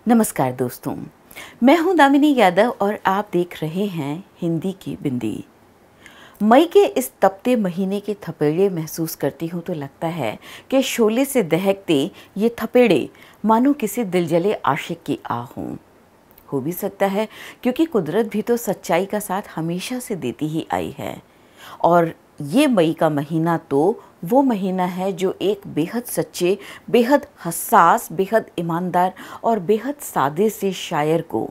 नमस्कार दोस्तों, मैं हूं दामिनी यादव और आप देख रहे हैं हिंदी की बिंदी। मई के इस तपते महीने के थपेड़े महसूस करती हूं तो लगता है कि शोले से दहकते ये थपेड़े मानो किसी दिलजले आशिक की आह हों। हो भी सकता है क्योंकि कुदरत भी तो सच्चाई का साथ हमेशा से देती ही आई है। और ये मई का महीना तो वो महीना है जो एक बेहद सच्चे, बेहद हसास, बेहद ईमानदार और बेहद सादे से शायर को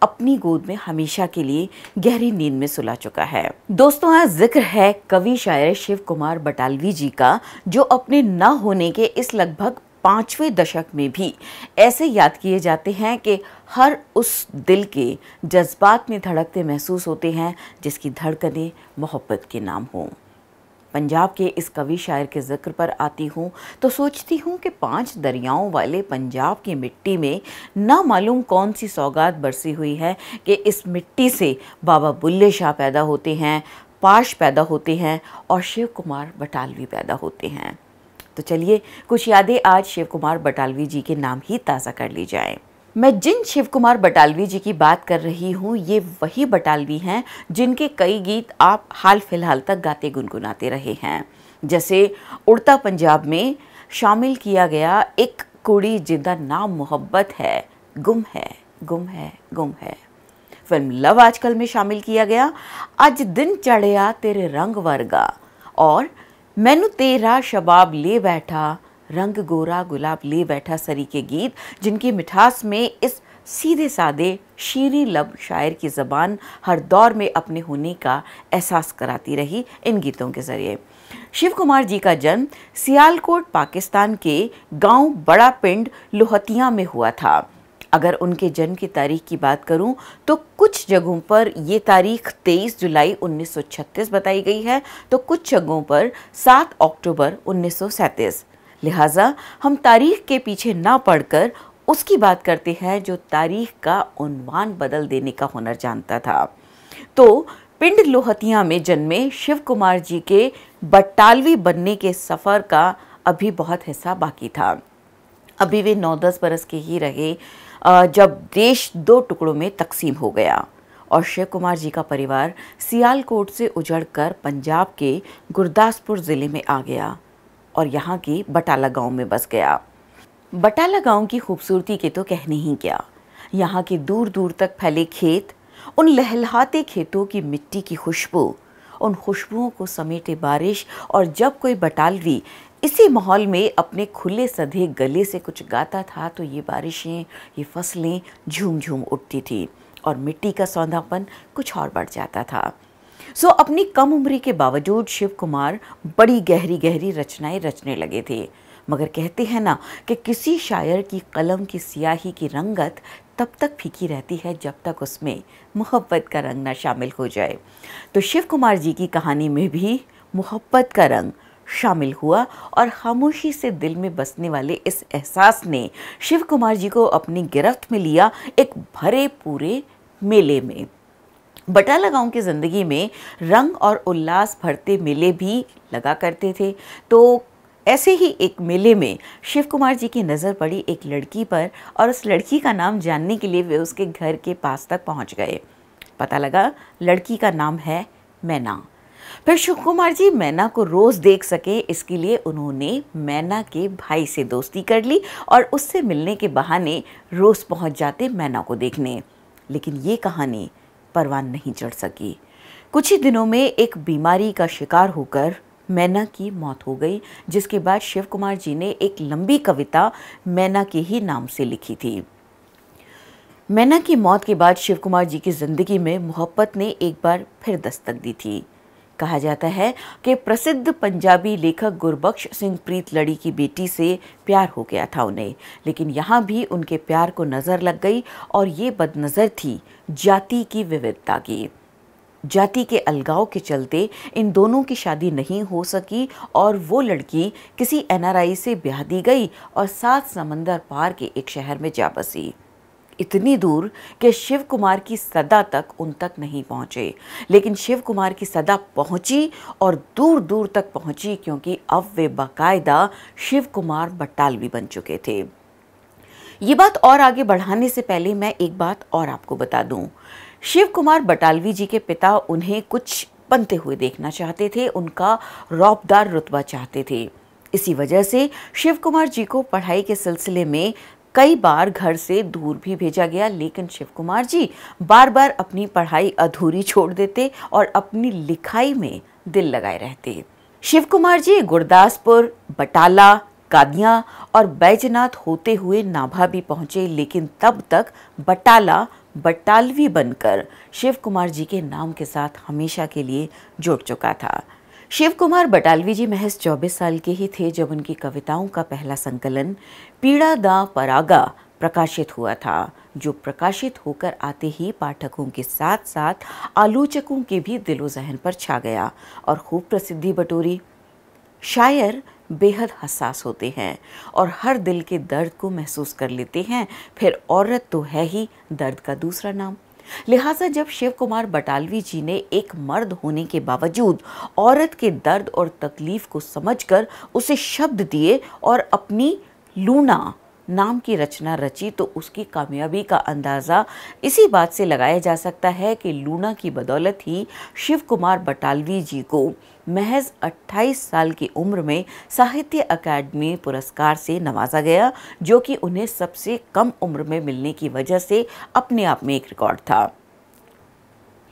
अपनी गोद में हमेशा के लिए गहरी नींद में सुला चुका है। दोस्तों, आज जिक्र है कवि शायर शिव कुमार बटालवी जी का, जो अपने न होने के इस लगभग 5वें दशक में भी ऐसे याद किए जाते हैं कि हर उस दिल के जज्बात में धड़कते महसूस होते हैं जिसकी धड़कनें मोहब्बत के नाम हों। पंजाब के इस कवि शायर के जिक्र पर आती हूँ तो सोचती हूँ कि 5 दरियाओं वाले पंजाब की मिट्टी में ना मालूम कौन सी सौगात बरसी हुई है कि इस मिट्टी से बाबा बुल्ले शाह पैदा होते हैं, पाश पैदा होते हैं और शिव कुमार बटालवी पैदा होते हैं। तो चलिए कुछ यादें आज शिव कुमार बटालवी जी के नाम ही ताज़ा कर ली जाएं। मैं जिन शिव कुमार बटालवी जी की बात कर रही हूँ, ये वही बटालवी हैं जिनके कई गीत आप हाल फिलहाल तक गाते गुनगुनाते रहे हैं। जैसे उड़ता पंजाब में शामिल किया गया एक कुड़ी जिंदा नाम मोहब्बत है, गुम है गुम है गुम है। फिल्म लव आजकल में शामिल किया गया अज दिन चढ़िया तेरे रंग वर्गा और मैनू तेरा शबाब ले बैठा, रंग गोरा गुलाब ले बैठा सरी के गीत, जिनकी मिठास में इस सीधे सादे शीरी लब शायर की ज़बान हर दौर में अपने होने का एहसास कराती रही इन गीतों के ज़रिए। शिव कुमार जी का जन्म सियालकोट पाकिस्तान के गांव बड़ा पिंड लोहतिया में हुआ था। अगर उनके जन्म की तारीख की बात करूं तो कुछ जगहों पर ये तारीख 23 जुलाई 1936 बताई गई है, तो कुछ जगहों पर 7 अक्टूबर 1937। लिहाजा हम तारीख के पीछे ना पड़कर उसकी बात करते हैं जो तारीख का उन्वान बदल देने का हुनर जानता था। तो पिंड लोहतिया में जन्मे शिव कुमार जी के बटालवी बनने के सफ़र का अभी बहुत हिस्सा बाकी था। अभी वे 9-10 बरस के ही रहे जब देश 2 टुकड़ों में तकसीम हो गया और शिव कुमार जी का परिवार सियालकोट से उजड़कर पंजाब के गुरदासपुर ज़िले में आ गया और यहाँ की बटाला गांव में बस गया। बटाला गांव की खूबसूरती के तो कहने ही क्या, यहाँ के दूर दूर तक फैले खेत, उन लहलहाते खेतों की मिट्टी की खुशबू, उन खुशबुओं को समेटे बारिश, और जब कोई बटालवी इसी माहौल में अपने खुले सधे गले से कुछ गाता था तो ये बारिशें, ये फसलें झूम झूम उठती थी और मिट्टी का सौंधापन कुछ और बढ़ जाता था। अपनी कम उम्री के बावजूद शिव कुमार बड़ी गहरी गहरी रचनाएं रचने लगे थे। मगर कहते हैं ना कि किसी शायर की कलम की स्याही की रंगत तब तक फीकी रहती है जब तक उसमें मोहब्बत का रंग ना शामिल हो जाए। तो शिव कुमार जी की कहानी में भी मोहब्बत का रंग शामिल हुआ और खामोशी से दिल में बसने वाले इस एहसास ने शिव कुमार जी को अपनी गिरफ्त में लिया एक भरे पूरे मेले में। बटाला गांव की ज़िंदगी में रंग और उल्लास भरते मेले भी लगा करते थे। तो ऐसे ही एक मेले में शिव कुमार जी की नज़र पड़ी एक लड़की पर और उस लड़की का नाम जानने के लिए वे उसके घर के पास तक पहुंच गए। पता लगा लड़की का नाम है मैना। फिर शिव कुमार जी मैना को रोज़ देख सके इसके लिए उन्होंने मैना के भाई से दोस्ती कर ली और उससे मिलने के बहाने रोज़ पहुंच जाते मैना को देखने। लेकिन ये कहानी परवान नहीं चढ़ सकी। कुछ ही दिनों में एक बीमारी का शिकार होकर मैना की मौत हो गई, जिसके बाद शिव कुमार जी ने एक लंबी कविता मैना के ही नाम से लिखी थी। मैना की मौत के बाद शिव कुमार जी की ज़िंदगी में मोहब्बत ने एक बार फिर दस्तक दी थी। कहा जाता है कि प्रसिद्ध पंजाबी लेखक गुरबख्श सिंह प्रीतलड़ी की बेटी से प्यार हो गया था उन्हें, लेकिन यहाँ भी उनके प्यार को नज़र लग गई और ये बदनज़र थी जाति की विविधता की। जाति के अलगाव के चलते इन दोनों की शादी नहीं हो सकी और वो लड़की किसी एनआरआई से ब्याह दी गई और 7 समंदर पार के एक शहर में जा बसी। इतनी दूर कि शिव कुमार की सदा तक उन तक नहीं पहुँचे, लेकिन शिव कुमार की सदा पहुँची और दूर दूर तक पहुँची क्योंकि अब वे बाकायदा शिव कुमार बटालवी बन चुके थे। ये बात और आगे बढ़ाने से पहले मैं एक बात और आपको बता दूं। शिव कुमार बटालवी जी के पिता उन्हें कुछ बनते हुए देखना चाहते थे, उनका रौबदार रुतबा चाहते थे। इसी वजह से शिव कुमार जी को पढ़ाई के सिलसिले में कई बार घर से दूर भी भेजा गया, लेकिन शिव कुमार जी बार बार अपनी पढ़ाई अधूरी छोड़ देते और अपनी लिखाई में दिल लगाए रहते। शिव कुमार जी गुरदासपुर, बटाला, कादियां और बैजनाथ होते हुए नाभा भी पहुंचे, लेकिन तब तक बटाला बटालवी बनकर शिव कुमार जी के नाम के साथ हमेशा के लिए जुड़ चुका था। शिव कुमार बटालवी जी महज 24 साल के ही थे जब उनकी कविताओं का पहला संकलन पीड़ा दा परागा प्रकाशित हुआ था, जो प्रकाशित होकर आते ही पाठकों के साथ साथ आलोचकों के भी दिलो ज़हन पर छा गया और खूब प्रसिद्धि बटोरी। शायर बेहद हसास होते हैं और हर दिल के दर्द को महसूस कर लेते हैं, फिर औरत तो है ही दर्द का दूसरा नाम। लिहाजा जब शिव कुमार बटालवी जी ने एक मर्द होने के बावजूद औरत के दर्द और तकलीफ को समझकर उसे शब्द दिए और अपनी लूना नाम की रचना रची, तो उसकी कामयाबी का अंदाज़ा इसी बात से लगाया जा सकता है कि लूना की बदौलत ही शिव कुमार बटालवी जी को महज 28 साल की उम्र में साहित्य अकादमी पुरस्कार से नवाजा गया, जो कि उन्हें सबसे कम उम्र में मिलने की वजह से अपने आप में एक रिकॉर्ड था।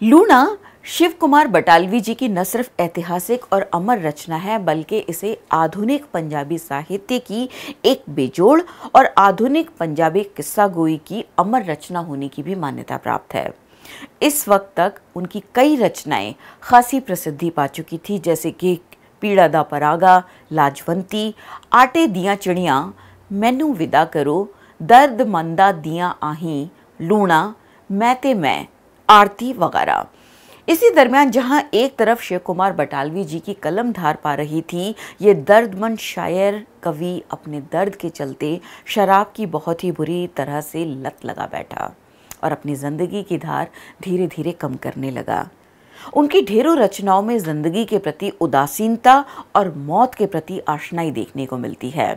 लूना शिव कुमार बटालवी जी की न सिर्फ ऐतिहासिक और अमर रचना है, बल्कि इसे आधुनिक पंजाबी साहित्य की एक बेजोड़ और आधुनिक पंजाबी किस्सा गोई की अमर रचना होने की भी मान्यता प्राप्त है। इस वक्त तक उनकी कई रचनाएं खासी प्रसिद्धि पा चुकी थी, जैसे कि पीड़ा दा परागा, लाजवंती, आटे दियां चिड़ियां, मैनू विदा करो, दर्द मंदा दियां आहीं, लूना, मैं ते मैं, आरती वगैरह। इसी दरमियान जहां एक तरफ शिव कुमार बटालवी जी की कलम धार पा रही थी, ये दर्दमंद शायर कवि अपने दर्द के चलते शराब की बहुत ही बुरी तरह से लत लगा बैठा और अपनी जिंदगी की धार धीरे धीरे कम करने लगा। उनकी ढेरों रचनाओं में जिंदगी के प्रति उदासीनता और मौत के प्रति आशनाई देखने को मिलती है।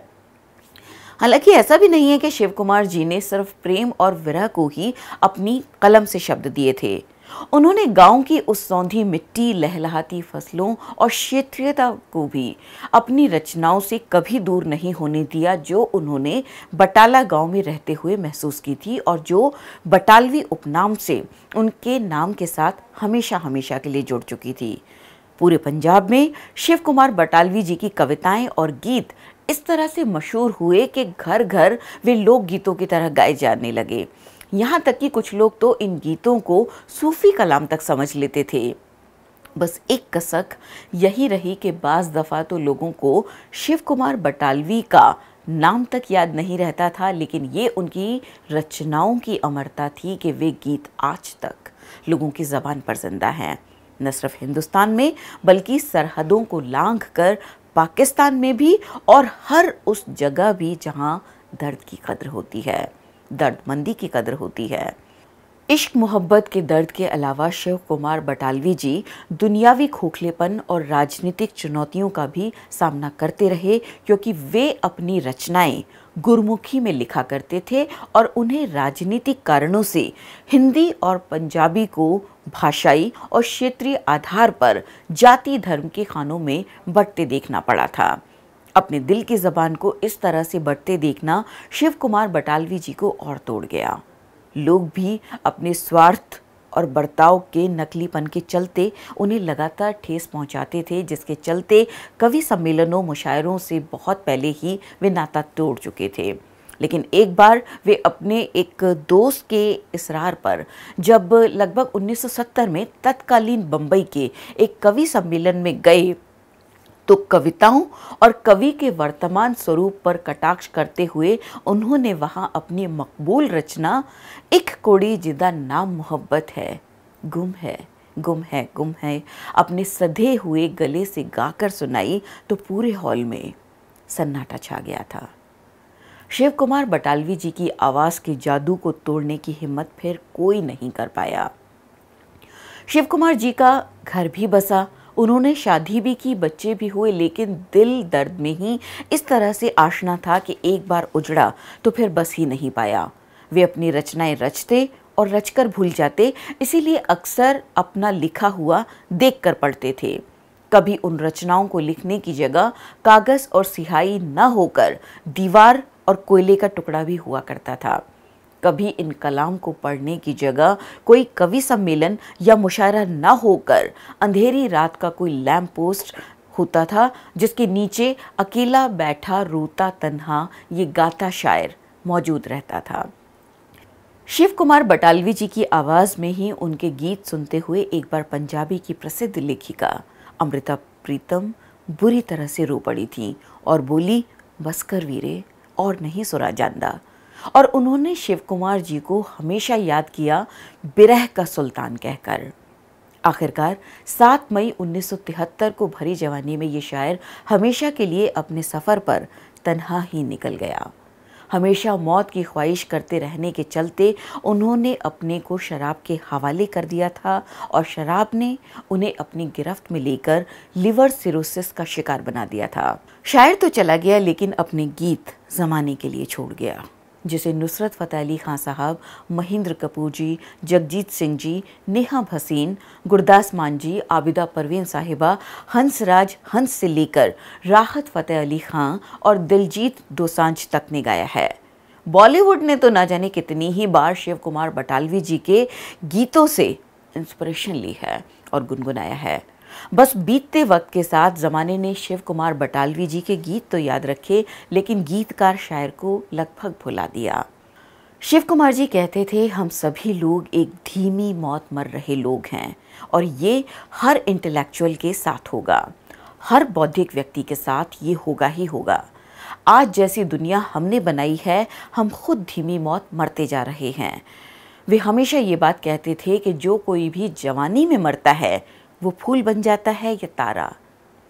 हालांकि ऐसा भी नहीं है कि शिव कुमार जी ने सिर्फ प्रेम और विरह को ही अपनी कलम से शब्द दिए थे। उन्होंने गांव की उस सौंधी मिट्टी, लहलहाती फसलों और क्षेत्रीयता को भी अपनी रचनाओं से कभी दूर नहीं होने दिया, जो उन्होंने बटाला गांव में रहते हुए महसूस की थी और जो बटालवी उपनाम से उनके नाम के साथ हमेशा हमेशा के लिए जुड़ चुकी थी। पूरे पंजाब में शिव कुमार बटालवी जी की कविताएं और गीत इस तरह से मशहूर हुए कि घर घर वे लोकगीतों की तरह गाए जाने लगे। यहाँ तक कि कुछ लोग तो इन गीतों को सूफी कलाम तक समझ लेते थे। बस एक कसक यही रही कि बाज़ दफ़ा तो लोगों को शिव कुमार बटालवी का नाम तक याद नहीं रहता था, लेकिन ये उनकी रचनाओं की अमरता थी कि वे गीत आज तक लोगों की ज़बान पर जिंदा हैं, न सिर्फ हिंदुस्तान में बल्कि सरहदों को लांघ कर पाकिस्तान में भी और हर उस जगह भी जहाँ दर्द की कद्र होती है, दर्दमंदी की कदर होती है। इश्क मोहब्बत के दर्द के अलावा शिव कुमार बटालवी जी दुनियावी खोखलेपन और राजनीतिक चुनौतियों का भी सामना करते रहे, क्योंकि वे अपनी रचनाएं गुरमुखी में लिखा करते थे और उन्हें राजनीतिक कारणों से हिंदी और पंजाबी को भाषाई और क्षेत्रीय आधार पर जाति धर्म के खानों में बंटते देखना पड़ा था। अपने दिल की ज़बान को इस तरह से बढ़ते देखना शिव कुमार बटालवी जी को और तोड़ गया। लोग भी अपने स्वार्थ और बर्ताव के नकलीपन के चलते उन्हें लगातार ठेस पहुंचाते थे, जिसके चलते कवि सम्मेलनों, मुशायरों से बहुत पहले ही वे नाता तोड़ चुके थे। लेकिन एक बार वे अपने एक दोस्त के इसरार पर जब लगभग 1970 में तत्कालीन बम्बई के एक कवि सम्मेलन में गए, तो कविताओं और कवि के वर्तमान स्वरूप पर कटाक्ष करते हुए उन्होंने वहां अपनी मकबूल रचना एक कोड़ी जिदा नाम मोहब्बत है, गुम है गुम है गुम है अपने सधे हुए गले से गाकर सुनाई, तो पूरे हॉल में सन्नाटा छा गया था। शिव कुमार बटालवी जी की आवाज़ के जादू को तोड़ने की हिम्मत फिर कोई नहीं कर पाया। शिव कुमार जी का घर भी बसा, उन्होंने शादी भी की, बच्चे भी हुए, लेकिन दिल दर्द में ही इस तरह से आशना था कि एक बार उजड़ा तो फिर बस ही नहीं पाया। वे अपनी रचनाएं रचते और रचकर भूल जाते, इसीलिए अक्सर अपना लिखा हुआ देखकर पढ़ते थे। कभी उन रचनाओं को लिखने की जगह कागज और स्याही न होकर दीवार और कोयले का टुकड़ा भी हुआ करता था। कभी इन कलाम को पढ़ने की जगह कोई कवि सम्मेलन या मुशायरा न होकर अंधेरी रात का कोई लैंप पोस्ट होता था, जिसके नीचे अकेला बैठा रोता तन्हा ये गाता शायर मौजूद रहता था। शिव कुमार बटालवी जी की आवाज़ में ही उनके गीत सुनते हुए एक बार पंजाबी की प्रसिद्ध लेखिका अमृता प्रीतम बुरी तरह से रो पड़ी थी और बोली, बस कर वीरे, और नहीं सुरा जांदा। और उन्होंने शिव कुमार जी को हमेशा याद किया बिरह का सुल्तान कहकर। आखिरकार 7 मई 1973 को भरी जवानी में ये शायर हमेशा के लिए अपने सफ़र पर तन्हा ही निकल गया। हमेशा मौत की ख्वाहिश करते रहने के चलते उन्होंने अपने को शराब के हवाले कर दिया था और शराब ने उन्हें अपनी गिरफ्त में लेकर लिवर सिरोसिस का शिकार बना दिया था। शायर तो चला गया, लेकिन अपने गीत ज़माने के लिए छोड़ गया, जिसे नुसरत फ़तेह अली खां साहब, महेंद्र कपूर जी, जगजीत सिंह जी, नेहा भसीन, गुरदास मान जी, आबिदा परवीन साहिबा, हंसराज हंस से लेकर राहत फ़तेह अली खां और दिलजीत दोसांझ तक ने गाया है। बॉलीवुड ने तो ना जाने कितनी ही बार शिव कुमार बटालवी जी के गीतों से इंस्पिरेशन ली है और गुनगुनाया है। बस बीतते वक्त के साथ ज़माने ने शिव कुमार बटालवी जी के गीत तो याद रखे, लेकिन गीतकार शायर को लगभग भुला दिया। शिव कुमार जी कहते थे, हम सभी लोग एक धीमी मौत मर रहे लोग हैं और ये हर इंटेलेक्चुअल के साथ होगा, हर बौद्धिक व्यक्ति के साथ ये होगा ही होगा। आज जैसी दुनिया हमने बनाई है, हम खुद धीमी मौत मरते जा रहे हैं। वे हमेशा ये बात कहते थे कि जो कोई भी जवानी में मरता है वो फूल बन जाता है या तारा।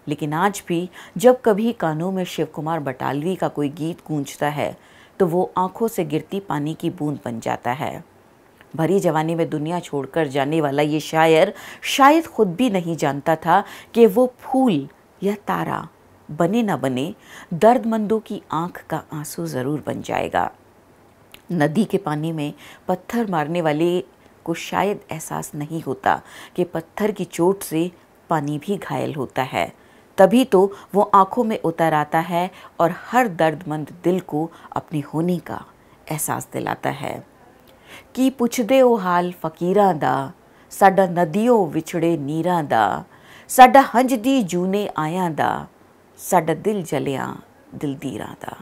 लेकिन आज भी जब कभी कानों में शिव कुमार बटालवी का कोई गीत गूंजता है तो वो आंखों से गिरती पानी की बूंद बन जाता है। भरी जवानी में दुनिया छोड़कर जाने वाला ये शायर शायद खुद भी नहीं जानता था कि वो फूल या तारा बने ना बने, दर्दमंदों की आंख का आंसू ज़रूर बन जाएगा। नदी के पानी में पत्थर मारने वाले को शायद एहसास नहीं होता कि पत्थर की चोट से पानी भी घायल होता है, तभी तो वो आंखों में उतर आता है और हर दर्दमंद दिल को अपने होने का एहसास दिलाता है। की पुछदे ओ हाल फकीरां दा, साडा नदियों विछड़े नीरां दा, साडा हंजदी जूने आयां दा, साडा दिल जलियां दिलदीरां दा।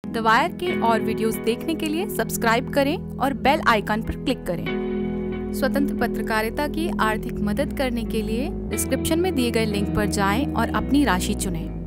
द वायर के और वीडियोस देखने के लिए सब्सक्राइब करें और बेल आइकन पर क्लिक करें। स्वतंत्र पत्रकारिता की आर्थिक मदद करने के लिए डिस्क्रिप्शन में दिए गए लिंक पर जाएं और अपनी राशि चुनें।